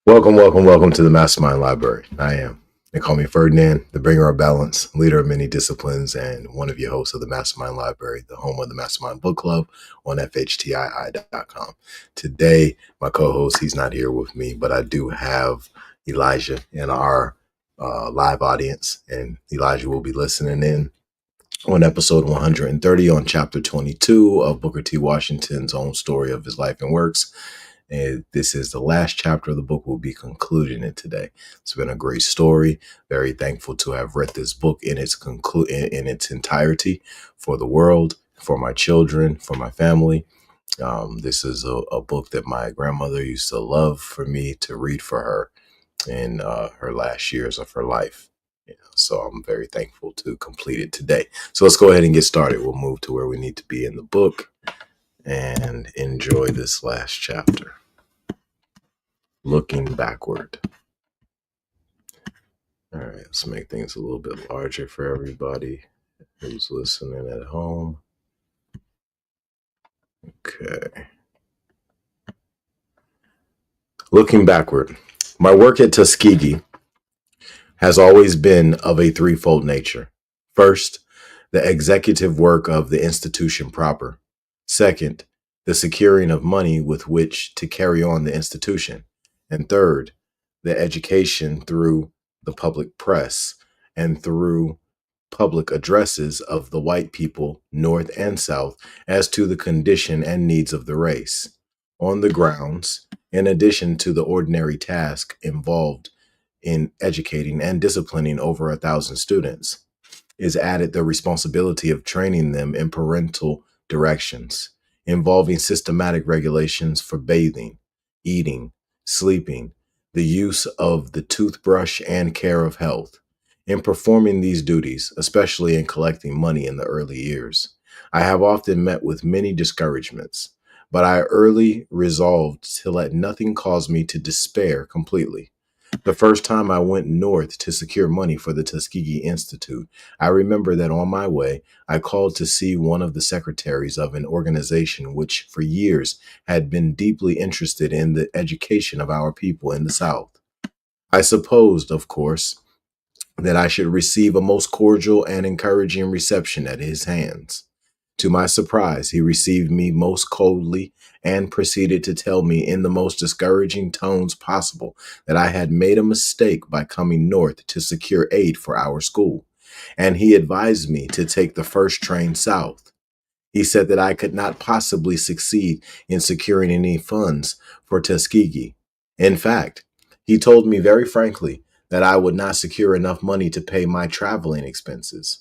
Welcome to the MasterMind Library. I am. They call me Ferdinand, the bringer of balance, leader of many disciplines, and one of your hosts of the MasterMind Library, the home of the MasterMind Book Club on FHTII.com. Today, my co-host, he's not here with me, but I do have Elijah in our live audience, and Elijah will be listening in on episode 130 on chapter 22 of Booker T. Washington's own story of his life and works. And this is the last chapter of the book. We'll be concluding it today. It's been a great story. Very thankful to have read this book in its entirety for the world, for my children, for my family. This is a book that my grandmother used to love for me to read for her in her last years of her life. So I'm very thankful to complete it today. So let's go ahead and get started. We'll move to where we need to be in the book and enjoy this last chapter. Looking backward. All right, let's make things a little bit larger for everybody who's listening at home. Okay. Looking backward. My work at Tuskegee has always been of a threefold nature. First, the executive work of the institution proper. Second, the securing of money with which to carry on the institution. And third, the education through the public press and through public addresses of the white people, North and South, as to the condition and needs of the race. On the grounds, in addition to the ordinary task involved in educating and disciplining over 1,000 students, is added the responsibility of training them in parental directions, involving systematic regulations for bathing, eating, sleeping, the use of the toothbrush, and care of health. In performing these duties, especially in collecting money in the early years, I have often met with many discouragements, but I early resolved to let nothing cause me to despair completely. The first time I went north to secure money for the Tuskegee Institute, I remember that on my way, I called to see one of the secretaries of an organization which for years had been deeply interested in the education of our people in the South. I supposed, of course, that I should receive a most cordial and encouraging reception at his hands. To my surprise, he received me most coldly and proceeded to tell me in the most discouraging tones possible that I had made a mistake by coming north to secure aid for our school, and he advised me to take the first train south. He said that I could not possibly succeed in securing any funds for Tuskegee. In fact, he told me very frankly that I would not secure enough money to pay my traveling expenses.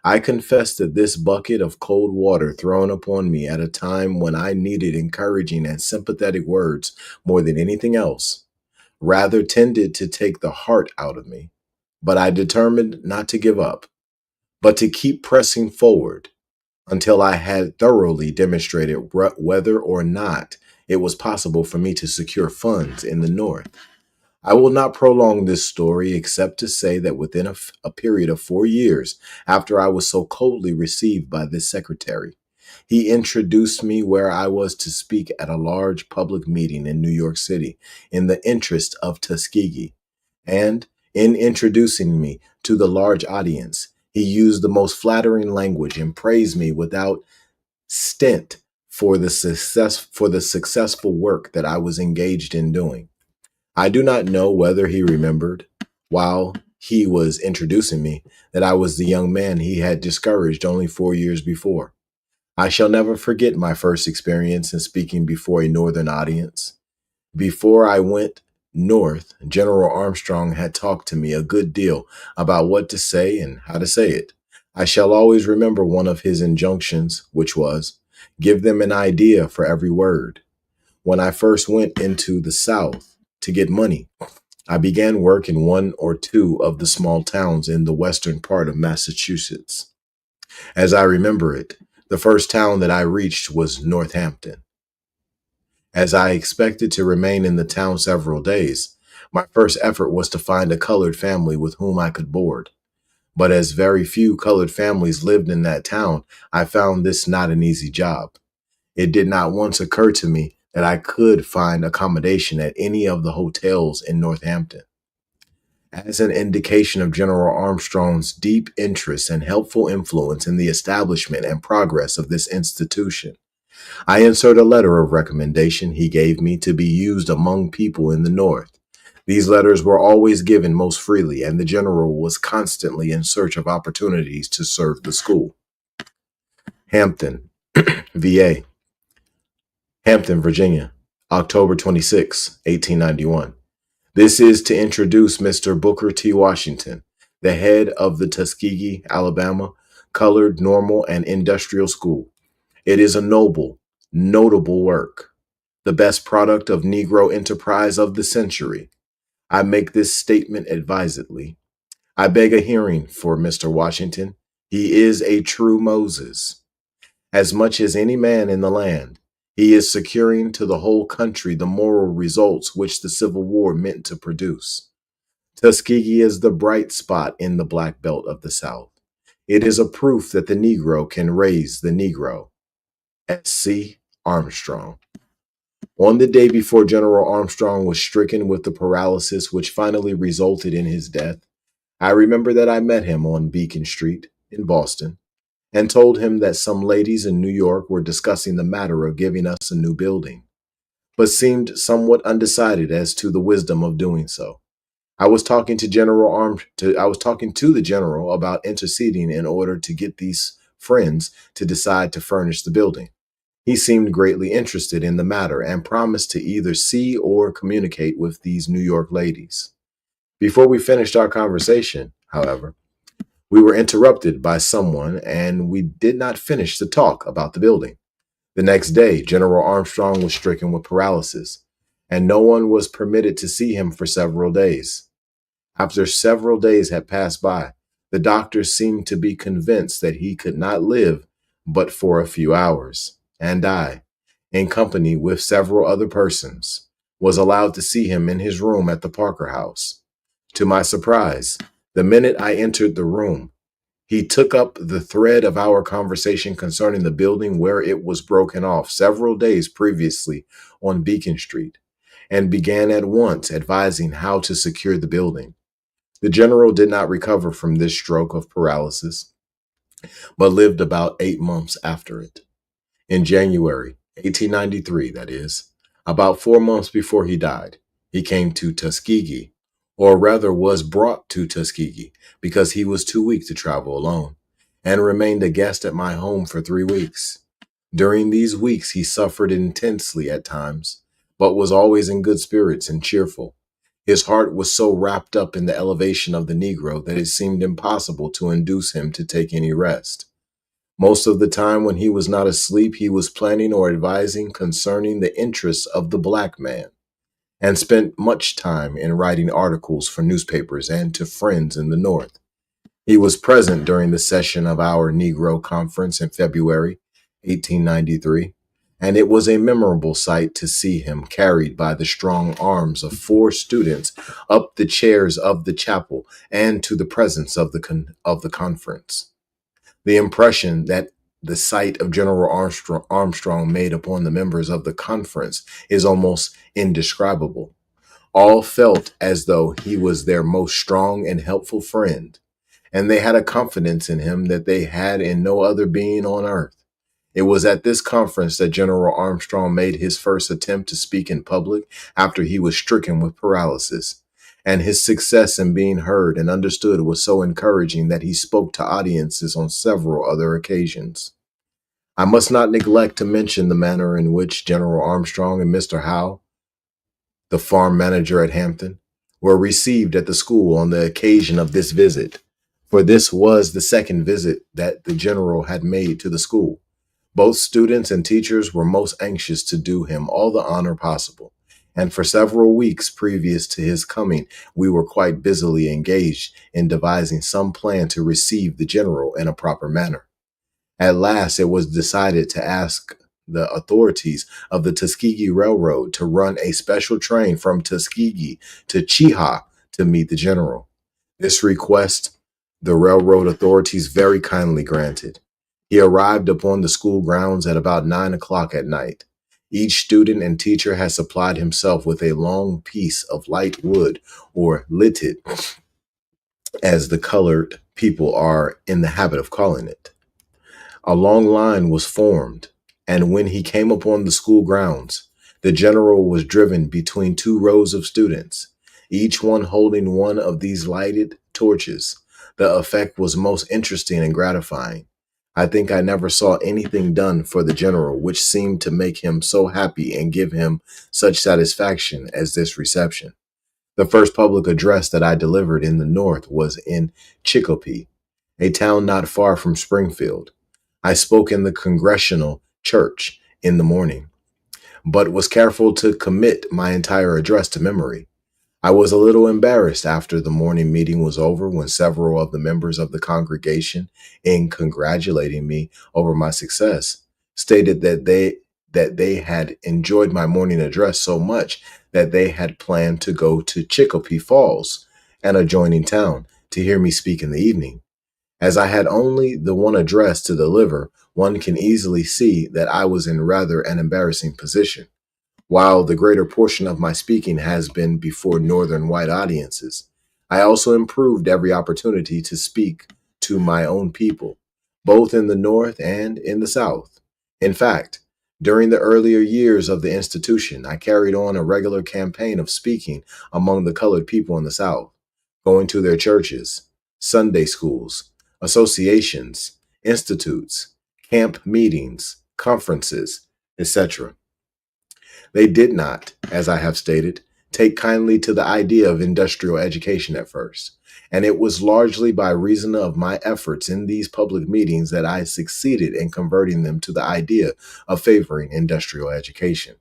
I confess that this bucket of cold water thrown upon me at a time when I needed encouraging and sympathetic words more than anything else rather tended to take the heart out of me. But I determined not to give up, but to keep pressing forward until I had thoroughly demonstrated whether or not it was possible for me to secure funds in the North. I will not prolong this story except to say that within a period of 4 years after I was so coldly received by this secretary, he introduced me where I was to speak at a large public meeting in New York City in the interest of Tuskegee. And in introducing me to the large audience, he used the most flattering language and praised me without stint for the successful work that I was engaged in doing. I do not know whether he remembered, while he was introducing me, that I was the young man he had discouraged only 4 years before. I shall never forget my first experience in speaking before a Northern audience. Before I went North, General Armstrong had talked to me a good deal about what to say and how to say it. I shall always remember one of his injunctions, which was, give them an idea for every word. When I first went into the South to get money, I began work in one or two of the small towns in the western part of Massachusetts. As I remember it, the first town that I reached was Northampton. As I expected to remain in the town several days, my first effort was to find a colored family with whom I could board. But as very few colored families lived in that town, I found this not an easy job. It did not once occur to me that I could find accommodation at any of the hotels in Northampton. As an indication of General Armstrong's deep interest and helpful influence in the establishment and progress of this institution, I insert a letter of recommendation he gave me to be used among people in the North. These letters were always given most freely, and the General was constantly in search of opportunities to serve the school. Hampton, VA. Hampton, Virginia, October 26, 1891. This is to introduce Mr. Booker T. Washington, the head of the Tuskegee, Alabama, Colored Normal and Industrial School. It is a noble, notable work, the best product of Negro enterprise of the century. I make this statement advisedly. I beg a hearing for Mr. Washington. He is a true Moses. As much as any man in the land, he is securing to the whole country the moral results which the Civil War meant to produce. Tuskegee is the bright spot in the black belt of the South. It is a proof that the Negro can raise the Negro. S.C. Armstrong. On the day before General Armstrong was stricken with the paralysis which finally resulted in his death, I remember that I met him on Beacon Street in Boston and told him that some ladies in New York were discussing the matter of giving us a new building, but seemed somewhat undecided as to the wisdom of doing so. I was talking to the general about interceding in order to get these friends to decide to furnish the building. He seemed greatly interested in the matter and promised to either see or communicate with these New York ladies. Before we finished our conversation, however, we were interrupted by someone and we did not finish the talk about the building. The next day, General Armstrong was stricken with paralysis, and no one was permitted to see him for several days. After several days had passed by, the doctors seemed to be convinced that he could not live but for a few hours, and I, in company with several other persons, was allowed to see him in his room at the Parker House. To my surprise, the minute I entered the room, he took up the thread of our conversation concerning the building where it was broken off several days previously on Beacon Street, and began at once advising how to secure the building. The general did not recover from this stroke of paralysis, but lived about 8 months after it. In January 1893, that is, about 4 months before he died, he came to Tuskegee, or rather was brought to Tuskegee because he was too weak to travel alone, and remained a guest at my home for 3 weeks. During these weeks, he suffered intensely at times, but was always in good spirits and cheerful. His heart was so wrapped up in the elevation of the Negro that it seemed impossible to induce him to take any rest. Most of the time when he was not asleep, he was planning or advising concerning the interests of the black man, and spent much time in writing articles for newspapers and to friends in the North. He was present during the session of our Negro Conference in February 1893, and it was a memorable sight to see him carried by the strong arms of 4 students up the chairs of the chapel and to the presence of the conference. The impression that the sight of General Armstrong made upon the members of the conference is almost indescribable. All felt as though he was their most strong and helpful friend, and they had a confidence in him that they had in no other being on earth. It was at this conference that General Armstrong made his first attempt to speak in public after he was stricken with paralysis, and his success in being heard and understood was so encouraging that he spoke to audiences on several other occasions. I must not neglect to mention the manner in which General Armstrong and Mr. Howe, the farm manager at Hampton, were received at the school on the occasion of this visit, for this was the second visit that the general had made to the school. Both students and teachers were most anxious to do him all the honor possible, and for several weeks previous to his coming, we were quite busily engaged in devising some plan to receive the general in a proper manner. At last, it was decided to ask the authorities of the Tuskegee Railroad to run a special train from Tuskegee to Chehaw to meet the general. This request the railroad authorities very kindly granted. He arrived upon the school grounds at about 9 o'clock at night. Each student and teacher has supplied himself with a long piece of light wood, or litid, as the colored people are in the habit of calling it. A long line was formed, and when he came upon the school grounds, the general was driven between two rows of students, each one holding one of these lighted torches. The effect was most interesting and gratifying. I think I never saw anything done for the general which seemed to make him so happy and give him such satisfaction as this reception. The first public address that I delivered in the North was in Chicopee, a town not far from Springfield. I spoke in the Congregational Church in the morning, but was careful to commit my entire address to memory. I was a little embarrassed after the morning meeting was over when several of the members of the congregation, in congratulating me over my success, stated that they had enjoyed my morning address so much that they had planned to go to Chicopee Falls, an adjoining town, to hear me speak in the evening. As I had only the one address to deliver, one can easily see that I was in rather an embarrassing position. While the greater portion of my speaking has been before Northern white audiences, I also improved every opportunity to speak to my own people, both in the North and in the South. In fact, during the earlier years of the institution, I carried on a regular campaign of speaking among the colored people in the South, going to their churches, Sunday schools, associations, institutes, camp meetings, conferences, etc. They did not, as I have stated, take kindly to the idea of industrial education at first, and it was largely by reason of my efforts in these public meetings that I succeeded in converting them to the idea of favoring industrial education.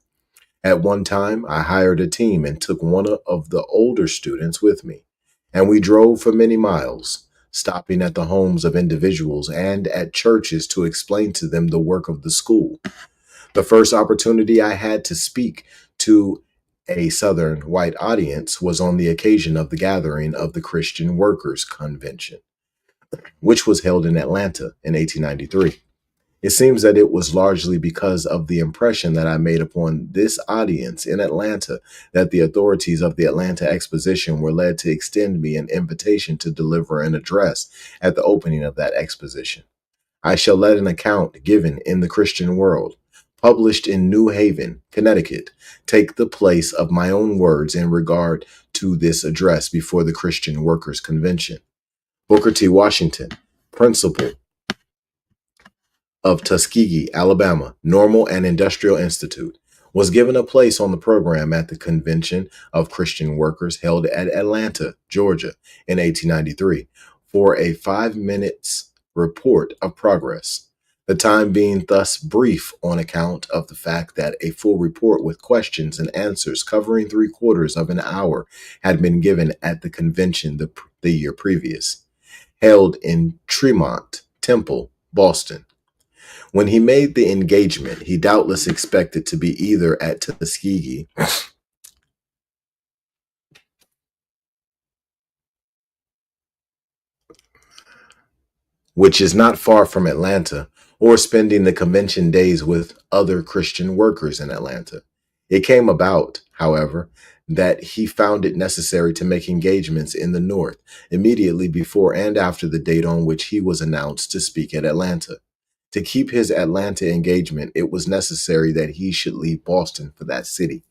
At one time, I hired a team and took one of the older students with me, and we drove for many miles, stopping at the homes of individuals and at churches to explain to them the work of the school. The first opportunity I had to speak to a Southern white audience was on the occasion of the gathering of the Christian Workers Convention, which was held in Atlanta in 1893. It seems that it was largely because of the impression that I made upon this audience in Atlanta that the authorities of the Atlanta Exposition were led to extend me an invitation to deliver an address at the opening of that exposition. I shall let an account given in the Christian World, published in New Haven, Connecticut, take the place of my own words in regard to this address before the Christian Workers' Convention. Booker T. Washington, principal of Tuskegee, Alabama, Normal and Industrial Institute, was given a place on the program at the Convention of Christian Workers held at Atlanta, Georgia, in 1893 for a 5 minutes report of progress. The time being thus brief on account of the fact that a full report with questions and answers covering 3/4 of an hour had been given at the convention the year previous, held in Tremont Temple, Boston. When he made the engagement, he doubtless expected to be either at Tuskegee, which is not far from Atlanta, or spending the convention days with other Christian workers in Atlanta. It came about, however, that he found it necessary to make engagements in the North immediately before and after the date on which he was announced to speak at Atlanta. To keep his Atlanta engagement, it was necessary that he should leave Boston for that city,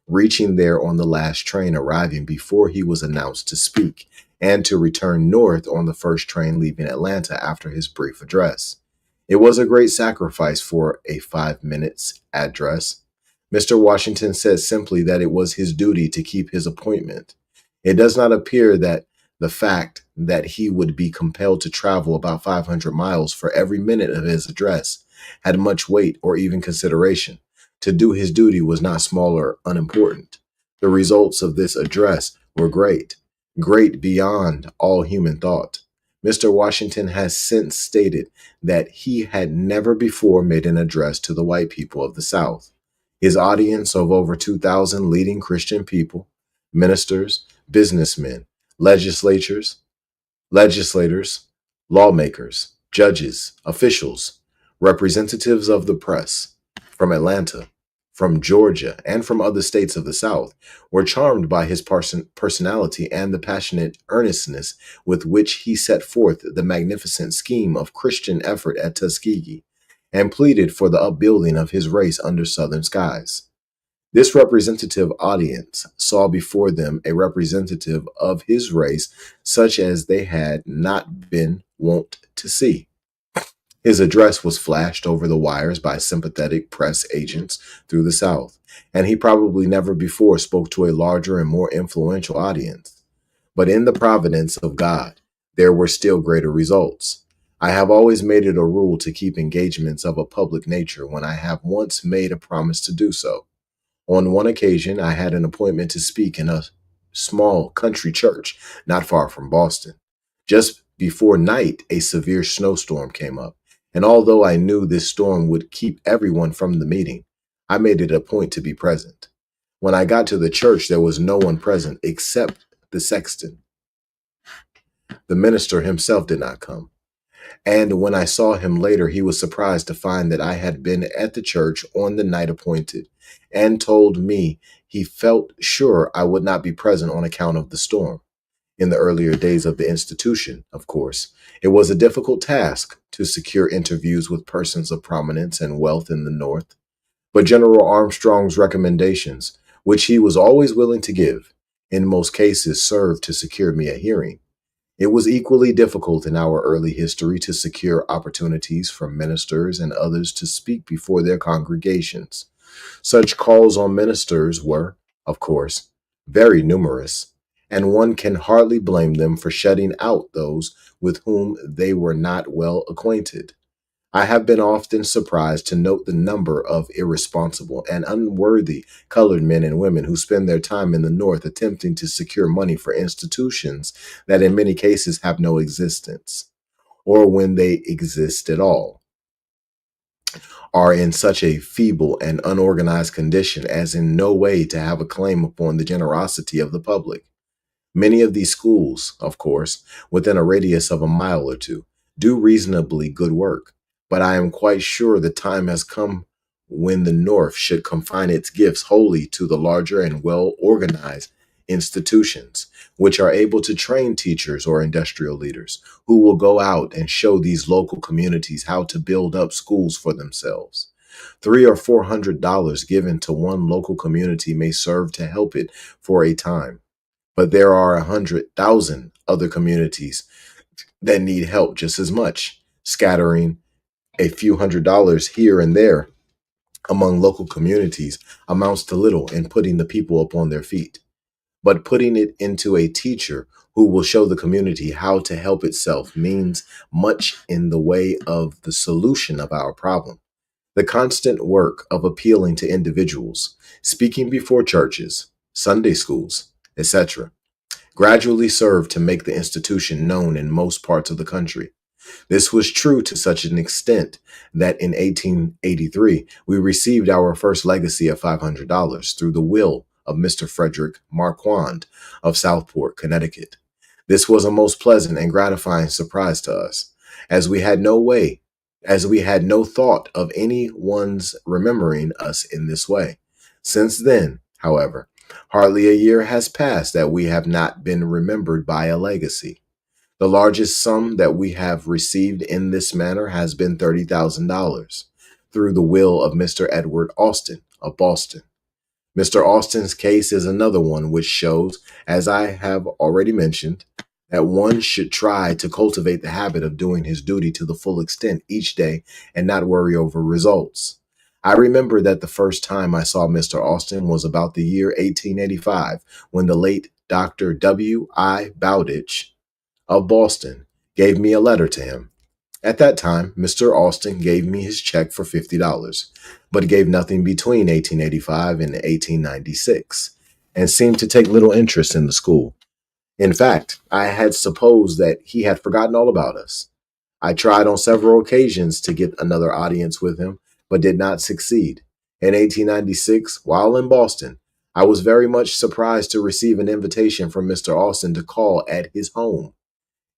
reaching there on the last train arriving before he was announced to speak, and to return north on the first train leaving Atlanta after his brief address. It was a great sacrifice for a 5 minutes address. Mr. Washington said simply that it was his duty to keep his appointment. It does not appear that the fact that he would be compelled to travel about 500 miles for every minute of his address had much weight or even consideration. To do his duty was not small or unimportant. The results of this address were great, great beyond all human thought. Mr. Washington has since stated that he had never before made an address to the white people of the South. His audience of over 2,000 leading Christian people, ministers, businessmen, legislators, lawmakers, judges, officials, representatives of the press from Atlanta, from Georgia and from other states of the South were charmed by his personality and the passionate earnestness with which he set forth the magnificent scheme of Christian effort at Tuskegee and pleaded for the upbuilding of his race under Southern skies. This representative audience saw before them a representative of his race such as they had not been wont to see. His address was flashed over the wires by sympathetic press agents through the South, and he probably never before spoke to a larger and more influential audience. But in the providence of God, there were still greater results. I have always made it a rule to keep engagements of a public nature when I have once made a promise to do so. On one occasion, I had an appointment to speak in a small country church not far from Boston. Just before night, a severe snowstorm came up, and although I knew this storm would keep everyone from the meeting, I made it a point to be present. When I got to the church, there was no one present except the sexton. The minister himself did not come. And when I saw him later, he was surprised to find that I had been at the church on the night appointed and told me he felt sure I would not be present on account of the storm. In the earlier days of the institution, of course, it was a difficult task to secure interviews with persons of prominence and wealth in the North. But General Armstrong's recommendations, which he was always willing to give, in most cases served to secure me a hearing. It was equally difficult in our early history to secure opportunities from ministers and others to speak before their congregations. Such calls on ministers were, of course, very numerous, and one can hardly blame them for shutting out those with whom they were not well acquainted. I have been often surprised to note the number of irresponsible and unworthy colored men and women who spend their time in the North attempting to secure money for institutions that in many cases have no existence, or when they exist at all, are in such a feeble and unorganized condition as in no way to have a claim upon the generosity of the public. Many of these schools, of course, within a radius of a mile or two, do reasonably good work, but I am quite sure the time has come when the North should confine its gifts wholly to the larger and well-organized institutions, which are able to train teachers or industrial leaders who will go out and show these local communities how to build up schools for themselves. $300 or $400 given to one local community may serve to help it for a time. But there are 100,000 other communities that need help just as much. Scattering a few $100s here and there among local communities amounts to little in putting the people upon their feet. But putting it into a teacher who will show the community how to help itself means much in the way of the solution of our problem. The constant work of appealing to individuals, speaking before churches, Sunday schools, etc., gradually served to make the institution known in most parts of the country. This was true to such an extent that in 1883, we received our first legacy of $500 through the will of Mr. Frederick Marquand of Southport, Connecticut. This was a most pleasant and gratifying surprise to us, as we had no thought of any one's remembering us in this way. Since then, however, hardly a year has passed that we have not been remembered by a legacy. The largest sum that we have received in this manner has been $30,000 through the will of Mr. Edward Austin of Boston. Mr. Austin's case is another one which shows, as I have already mentioned, that one should try to cultivate the habit of doing his duty to the full extent each day and not worry over results. I remember that the first time I saw Mr. Austin was about the year 1885, when the late Dr. W. I. Bowditch of Boston gave me a letter to him. At that time, Mr. Austin gave me his check for $50, but gave nothing between 1885 and 1896, and seemed to take little interest in the school. In fact, I had supposed that he had forgotten all about us. I tried on several occasions to get another audience with him, but did not succeed. In 1896, while in Boston, I was very much surprised to receive an invitation from Mr. Austin to call at his home.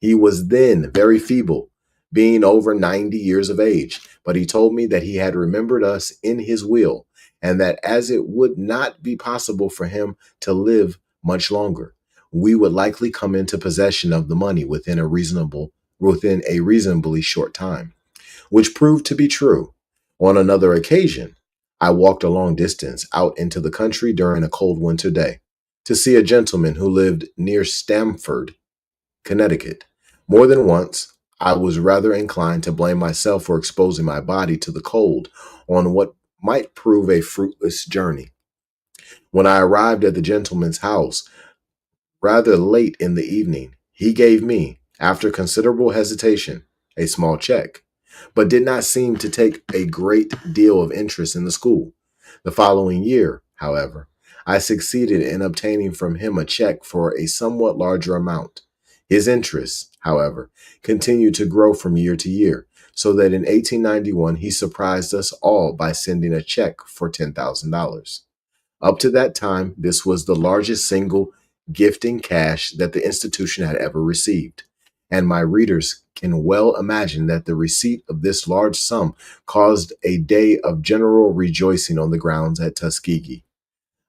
He was then very feeble, being over 90 years of age, but he told me that he had remembered us in his will and that as it would not be possible for him to live much longer, we would likely come into possession of the money within a reasonably short time, which proved to be true. On another occasion, I walked a long distance out into the country during a cold winter day to see a gentleman who lived near Stamford, Connecticut. More than once, I was rather inclined to blame myself for exposing my body to the cold on what might prove a fruitless journey. When I arrived at the gentleman's house rather late in the evening, he gave me, after considerable hesitation, a small check, but did not seem to take a great deal of interest in the school. The following year, however, I succeeded in obtaining from him a check for a somewhat larger amount. His interest, however, continued to grow from year to year, so that in 1891 he surprised us all by sending a check for $10,000. Up to that time, this was the largest single gift in cash that the institution had ever received. And my readers can well imagine that the receipt of this large sum caused a day of general rejoicing on the grounds at Tuskegee.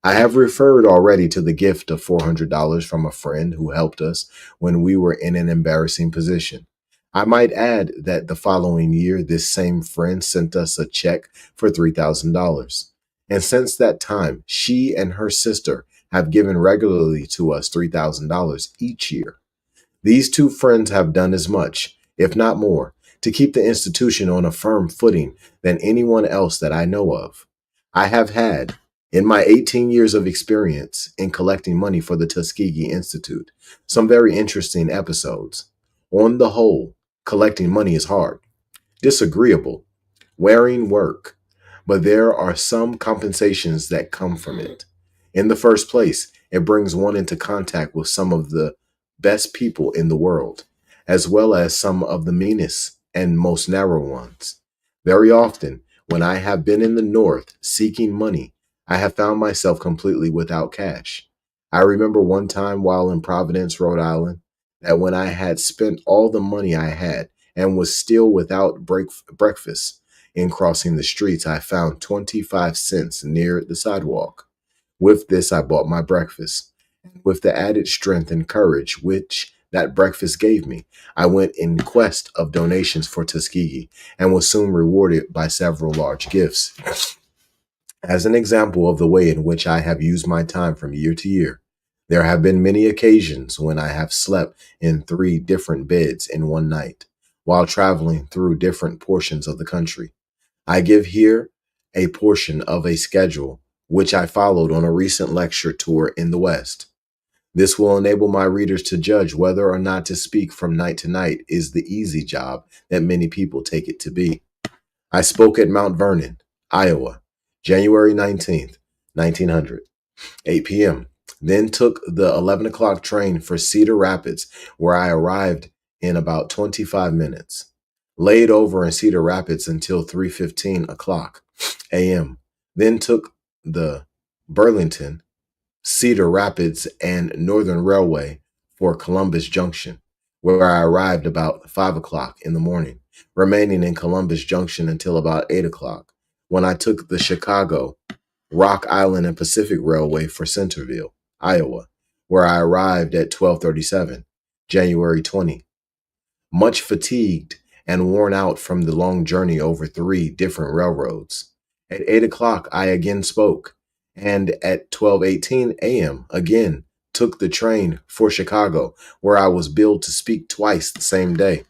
I have referred already to the gift of $400 from a friend who helped us when we were in an embarrassing position. I might add that the following year, this same friend sent us a check for $3,000. And since that time, she and her sister have given regularly to us $3,000 each year. These two friends have done as much, if not more, to keep the institution on a firm footing than anyone else that I know of. I have had, in my 18 years of experience in collecting money for the Tuskegee Institute, some very interesting episodes. On the whole, collecting money is hard, disagreeable, wearing work, but there are some compensations that come from it. In the first place, it brings one into contact with some of the best people in the world, as well as some of the meanest and most narrow ones. Very often, when I have been in the North seeking money, I have found myself completely without cash. I remember one time while in Providence, Rhode Island, that when I had spent all the money I had and was still without breakfast, in crossing the streets, I found 25 cents near the sidewalk. With this, I bought my breakfast. With the added strength and courage which that breakfast gave me, I went in quest of donations for Tuskegee and was soon rewarded by several large gifts. As an example of the way in which I have used my time from year to year, there have been many occasions when I have slept in 3 different beds in one night while traveling through different portions of the country. I give here a portion of a schedule which I followed on a recent lecture tour in the West. This will enable my readers to judge whether or not to speak from night to night is the easy job that many people take it to be. I spoke at Mount Vernon, Iowa, January 19th, 1900, 8 p.m. Then took the 11 o'clock train for Cedar Rapids, where I arrived in about 25 minutes. Laid over in Cedar Rapids until 3:15 o'clock a.m. Then took the Burlington, Cedar Rapids, and Northern Railway for Columbus Junction, where I arrived about 5 o'clock in the morning, remaining in Columbus Junction until about 8 o'clock, when I took the Chicago, Rock Island, and Pacific Railway for Centerville, Iowa, where I arrived at 12:37, January 20. Much fatigued and worn out from the long journey over 3 different railroads. At 8 o'clock, I again spoke, and at 12:18 a.m. again took the train for Chicago, where I was billed to speak twice the same day.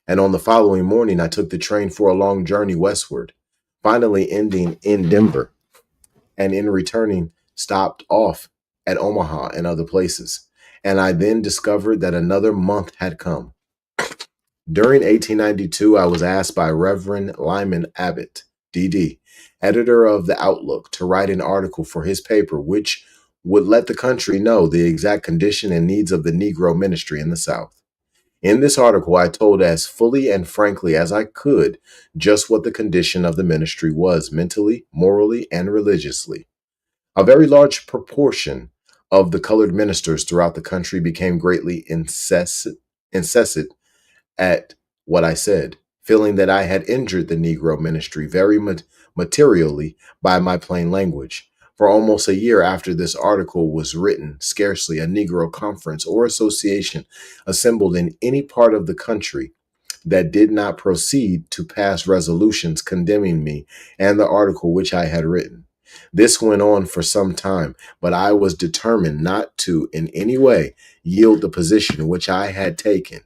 And on the following morning, I took the train for a long journey westward, finally ending in Denver, and in returning, stopped off at Omaha and other places. And I then discovered that another month had come. During 1892, I was asked by Reverend Lyman Abbott, D.D., editor of The Outlook, to write an article for his paper which would let the country know the exact condition and needs of the Negro ministry in the South. In this article, I told as fully and frankly as I could just what the condition of the ministry was mentally, morally, and religiously. A very large proportion of the colored ministers throughout the country became greatly incensed at what I said, feeling that I had injured the Negro ministry very materially by my plain language. For almost a year after this article was written, scarcely a Negro conference or association assembled in any part of the country that did not proceed to pass resolutions condemning me and the article which I had written. This went on for some time, but I was determined not to in any way yield the position which I had taken,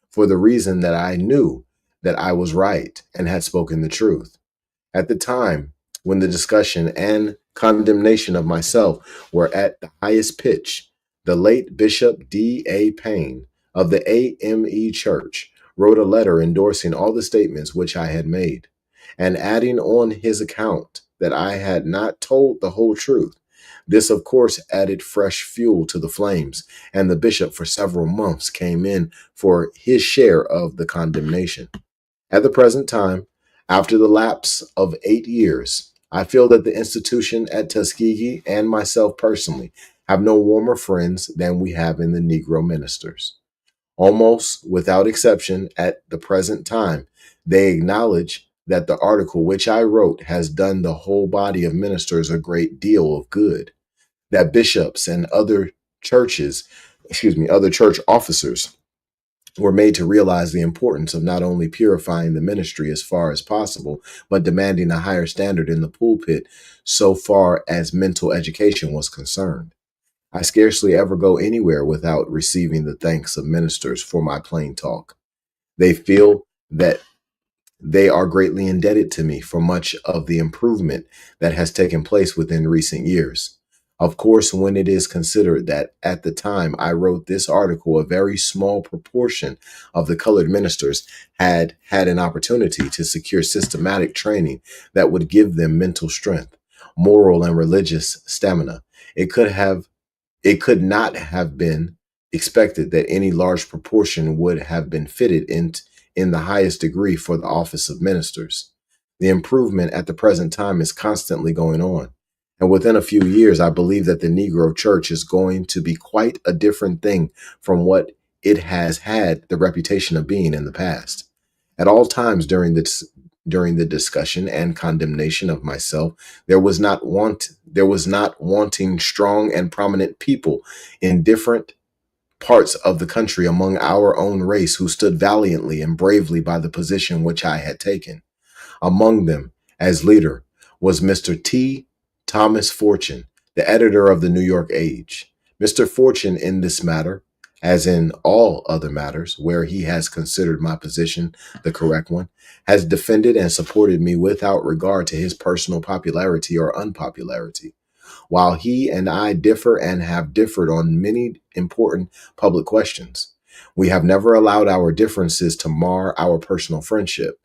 for the reason that I knew that I was right and had spoken the truth. At the time when the discussion and condemnation of myself were at the highest pitch, the late Bishop D.A. Payne of the AME Church wrote a letter endorsing all the statements which I had made, and adding on his account that I had not told the whole truth. This, of course, added fresh fuel to the flames, and the bishop for several months came in for his share of the condemnation. At the present time, after the lapse of 8 years, I feel that the institution at Tuskegee and myself personally have no warmer friends than we have in the Negro ministers. Almost without exception, at the present time, they acknowledge that the article which I wrote has done the whole body of ministers a great deal of good, that bishops and other church officers were made to realize the importance of not only purifying the ministry as far as possible, but demanding a higher standard in the pulpit so far as mental education was concerned. I scarcely ever go anywhere without receiving the thanks of ministers for my plain talk. They feel that they are greatly indebted to me for much of the improvement that has taken place within recent years. Of course, when it is considered that at the time I wrote this article, a very small proportion of the colored ministers had had an opportunity to secure systematic training that would give them mental strength, moral and religious stamina, it could have it could not have been expected that any large proportion would have been fitted in the highest degree for the office of ministers. The improvement at the present time is constantly going on. And within a few years, I believe that the Negro church is going to be quite a different thing from what it has had the reputation of being in the past. At all times during the discussion and condemnation of myself, there was not wanting strong and prominent people in different parts of the country among our own race who stood valiantly and bravely by the position which I had taken. Among them, as leader, was Mr. T. Thomas Fortune, the editor of the New York Age. Mr. Fortune, in this matter, as in all other matters where he has considered my position the correct one, has defended and supported me without regard to his personal popularity or unpopularity. While he and I differ and have differed on many important public questions, we have never allowed our differences to mar our personal friendship.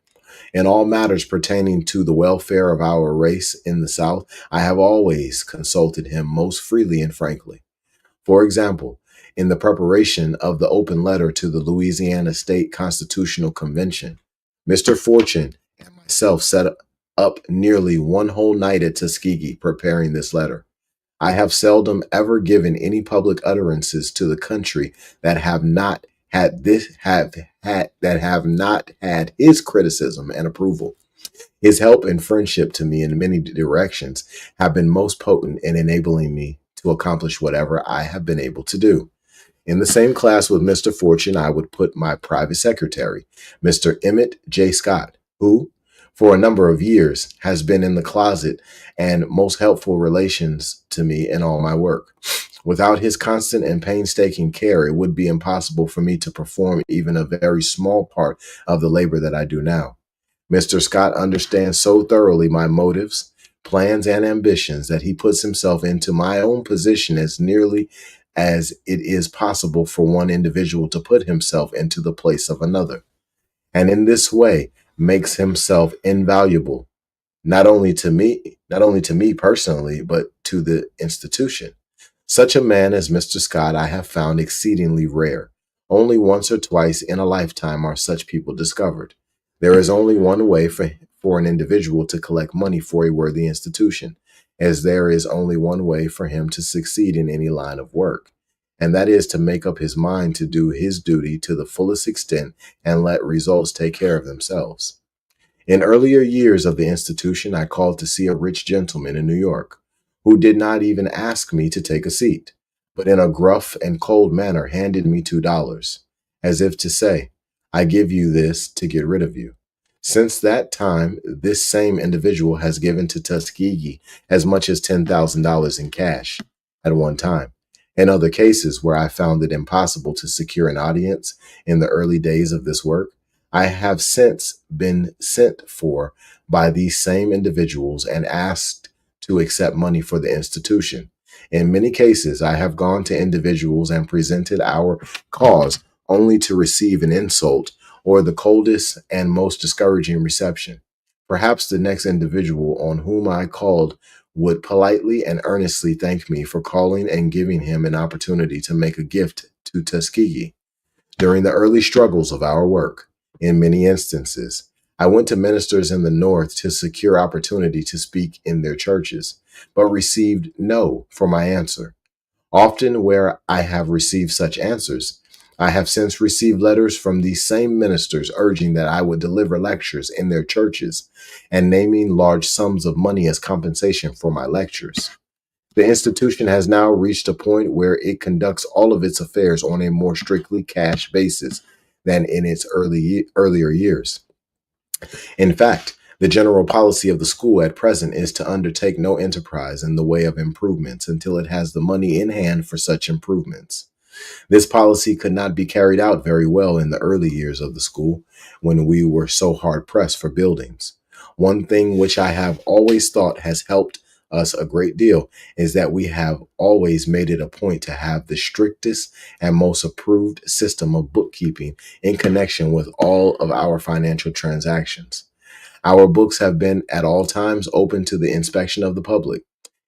In all matters pertaining to the welfare of our race in the South, I have always consulted him most freely and frankly. For example, in the preparation of the open letter to the Louisiana State Constitutional Convention, Mr. Fortune and myself set up nearly one whole night at Tuskegee preparing this letter. I have seldom ever given any public utterances to the country that have not had his criticism and approval. His help and friendship to me in many directions have been most potent in enabling me to accomplish whatever I have been able to do. In the same class with Mr. Fortune, I would put my private secretary, Mr. Emmett J. Scott, who, for a number of years, has been in the closet and most helpful relations to me in all my work. Without his constant and painstaking care, it would be impossible for me to perform even a very small part of the labor that I do now. Mr. Scott understands so thoroughly my motives, plans, and ambitions that he puts himself into my own position as nearly as it is possible for one individual to put himself into the place of another, and in this way makes himself invaluable not only to me personally, but to the institution. Such a man as Mr. Scott I have found exceedingly rare. Only once or twice in a lifetime are such people discovered. There is only one way for an individual to collect money for a worthy institution, as there is only one way for him to succeed in any line of work, and that is to make up his mind to do his duty to the fullest extent and let results take care of themselves. In earlier years of the institution, I called to see a rich gentleman in New York who did not even ask me to take a seat, but in a gruff and cold manner handed me $2, as if to say, I give you this to get rid of you. Since that time, this same individual has given to Tuskegee as much as $10,000 in cash at one time. In other cases where I found it impossible to secure an audience in the early days of this work, I have since been sent for by these same individuals and asked to accept money for the institution. In many cases, I have gone to individuals and presented our cause only to receive an insult or the coldest and most discouraging reception. Perhaps the next individual on whom I called would politely and earnestly thank me for calling and giving him an opportunity to make a gift to Tuskegee. During the early struggles of our work, in many instances, I went to ministers in the North to secure opportunity to speak in their churches, but received no for my answer. Often, where I have received such answers, I have since received letters from these same ministers urging that I would deliver lectures in their churches and naming large sums of money as compensation for my lectures. The institution has now reached a point where it conducts all of its affairs on a more strictly cash basis than in its earlier years. In fact, the general policy of the school at present is to undertake no enterprise in the way of improvements until it has the money in hand for such improvements. This policy could not be carried out very well in the early years of the school when we were so hard pressed for buildings. One thing which I have always thought has helped us a great deal is that we have always made it a point to have the strictest and most approved system of bookkeeping in connection with all of our financial transactions. Our books have been at all times open to the inspection of the public.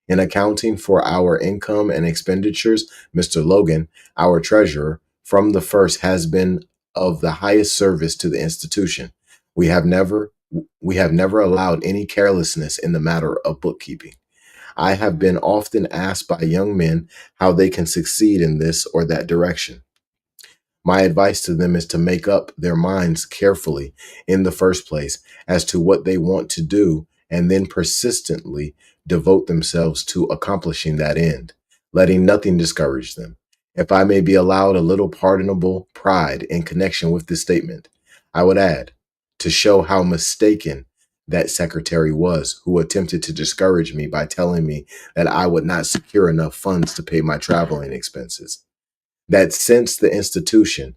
In accounting for our income and expenditures, Mr. Logan, our treasurer, from the first has been of the highest service to the institution. We have never we have never allowed any carelessness in the matter of bookkeeping. I have been often asked by young men how they can succeed in this or that direction. My advice to them is to make up their minds carefully in the first place as to what they want to do and then persistently devote themselves to accomplishing that end, letting nothing discourage them. If I may be allowed a little pardonable pride in connection with this statement, I would add, to show how mistaken that secretary was who attempted to discourage me by telling me that I would not secure enough funds to pay my traveling expenses, that since the institution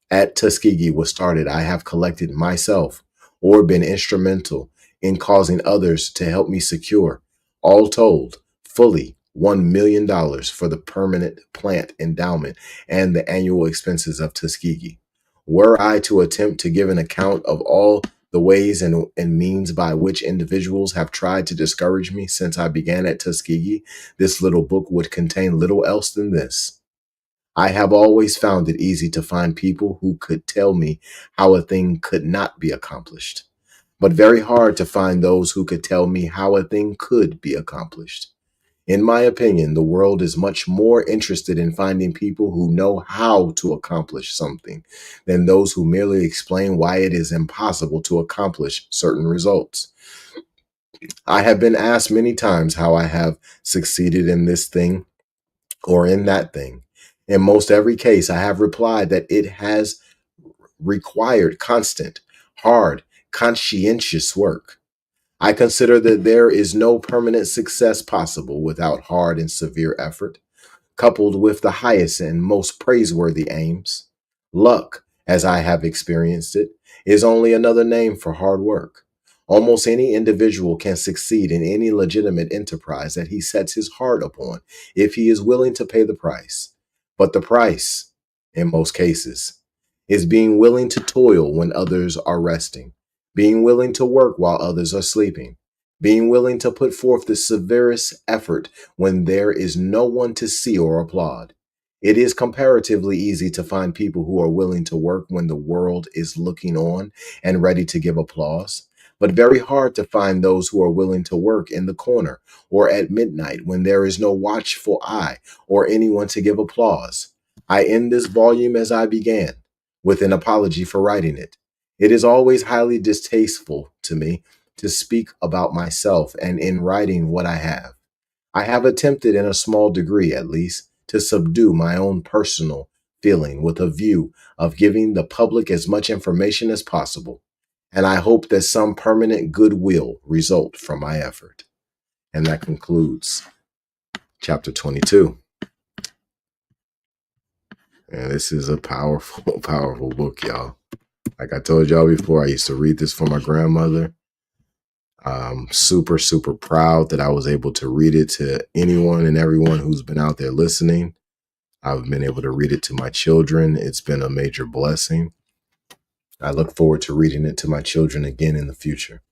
at Tuskegee was started, I have collected myself or been instrumental in causing others to help me secure, all told, fully $1 million for the permanent plant endowment and the annual expenses of Tuskegee. Were I to attempt to give an account of all the ways and means by which individuals have tried to discourage me since I began at Tuskegee, this little book would contain little else than this. I have always found it easy to find people who could tell me how a thing could not be accomplished, but very hard to find those who could tell me how a thing could be accomplished. In my opinion, the world is much more interested in finding people who know how to accomplish something than those who merely explain why it is impossible to accomplish certain results. I have been asked many times how I have succeeded in this thing or in that thing. In most every case, I have replied that it has required constant, hard, conscientious work. I consider that there is no permanent success possible without hard and severe effort, coupled with the highest and most praiseworthy aims. Luck, as I have experienced it, is only another name for hard work. Almost any individual can succeed in any legitimate enterprise that he sets his heart upon if he is willing to pay the price. But the price, in most cases, is being willing to toil when others are resting, being willing to work while others are sleeping, being willing to put forth the severest effort when there is no one to see or applaud. It is comparatively easy to find people who are willing to work when the world is looking on and ready to give applause, but very hard to find those who are willing to work in the corner or at midnight when there is no watchful eye or anyone to give applause. I end this volume as I began, with an apology for writing it. It is always highly distasteful to me to speak about myself, and in writing what I have attempted, in a small degree at least, to subdue my own personal feeling with a view of giving the public as much information as possible. And I hope that some permanent goodwill result from my effort. And that concludes chapter 22. And this is a powerful, powerful book, y'all. Like I told y'all before, I used to read this for my grandmother. I'm super, super proud that I was able to read it to anyone and everyone who's been out there listening. I've been able to read it to my children. It's been a major blessing. I look forward to reading it to my children again in the future.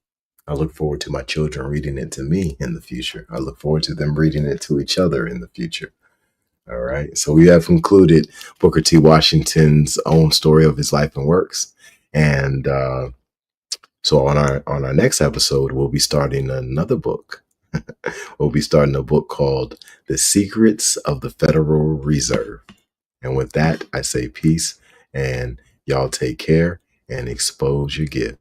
I look forward to my children reading it to me in the future. I look forward to them reading it to each other in the future. All right. So we have concluded Booker T. Washington's own story of his life and works. And so on our next episode, we'll be starting another book. We'll be starting a book called The Secrets of the Federal Reserve. And with that, I say peace, and y'all take care and expose your gift.